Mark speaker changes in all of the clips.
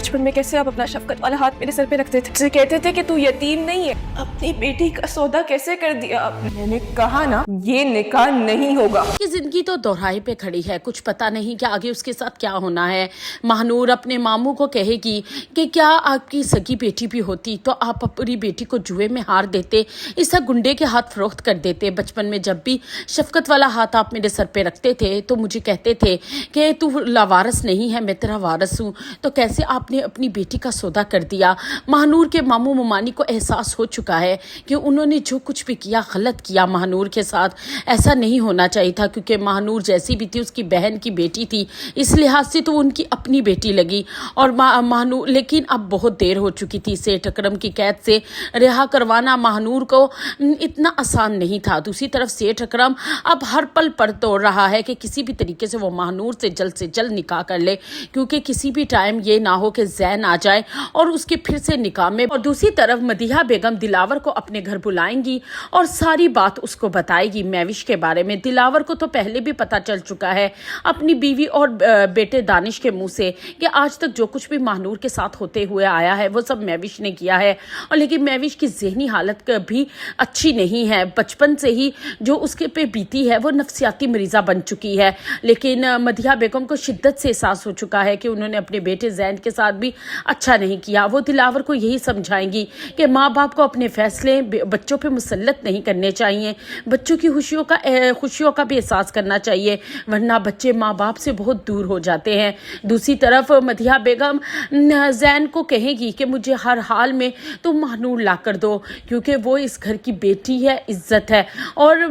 Speaker 1: बचपन में कैसे आप अपना शफकत वाला हाथ मेरे सर पे रखते थे, कहते थे कि तू यतीम नहीं है। अपनी बेटी का सौदा कैसे कर दिया आपने? मैंने कहा ना, ये निकाह नहीं होगा।
Speaker 2: ये जिंदगी तो दोहराए पे खड़ी है, कुछ पता नहीं कि आगे उसके साथ क्या होना है। महानूर अपने मामू को कहेगी कि क्या आपकी सगी बेटी भी होती तो आप अपनी बेटी को जुए में हार देते, इसका गुंडे के हाथ फरोख्त कर देते। बचपन में जब भी शफकत वाला हाथ आप मेरे सर पे रखते थे तो मुझे कहते थे कि तू लावारस नहीं है, मैं तेरा वारस हूँ, तो कैसे आपने अपनी बेटी का सौदा कर दिया। महानूर के मामू ममानी को एहसास हो चुका है कि उन्होंने जो कुछ भी किया गलत किया महानूर के साथ, ऐसा नहीं होना चाहिए था, क्योंकि महानूर जैसी भी थी उसकी बहन की बेटी थी, इस लिहाज से तो उनकी अपनी बेटी लगी। और महानूर, लेकिन अब बहुत देर हो चुकी थी, सेठ अकरम की कैद से रिहा करवाना महानूर को इतना आसान नहीं था। दूसरी तरफ सेठ अकरम अब हर पल पर तोड़ रहा है कि किसी भी तरीके से वो महानूर से जल्द निकाह कर ले, क्योंकि किसी भी टाइम ये ना हो कि जैन आ जाए और उसके फिर से निकाह में। और दूसरी तरफ मदीहा बेगम दिलावर को अपने घर बुलाएंगी और सारी बात उसको बताएगी मैविश के बारे में। दिलावर को तो पहले भी पता चल चुका है अपनी बीवी और बेटे दानिश के मुंह से कि आज तक जो कुछ भी महानूर के साथ होते हुए आया है वो सब मैविश ने किया है। और लेकिन मैविश की ज़हनी हालत भी अच्छी नहीं है, बचपन से ही जो उसके पे बीती है वो नफसियाती मरीज़ा बन चुकी है। लेकिन मदीहा बेगम को शिद्दत से एहसास हो चुका है कि उन्होंने अपने बेटे जैन के साथ भी अच्छा नहीं किया। वो दिलावर को यही समझाएंगी कि माँ बाप को अपने फैसले बच्चों पे मुसल्लत नहीं करने चाहिए, बच्चों की खुशियों का भी एहसास करना चाहिए, वरना बच्चे माँ बाप से बहुत दूर हो जाते हैं। दूसरी तरफ मदीहा बेगम जैन को कहेगी कि मुझे हर हाल में तुम महानूर ला कर दो, क्योंकि वो इस घर की बेटी है, इज्जत है और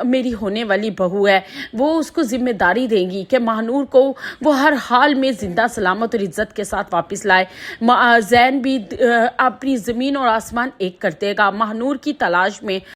Speaker 2: मेरी होने वाली बहू है। वो उसको जिम्मेदारी देंगी कि महानूर को वो हर हाल में जिंदा सलामत और इज्जत के साथ वापस लाए। जैन भी अपनी ज़मीन और आसमान एक कर देगा महानूर की तलाश में।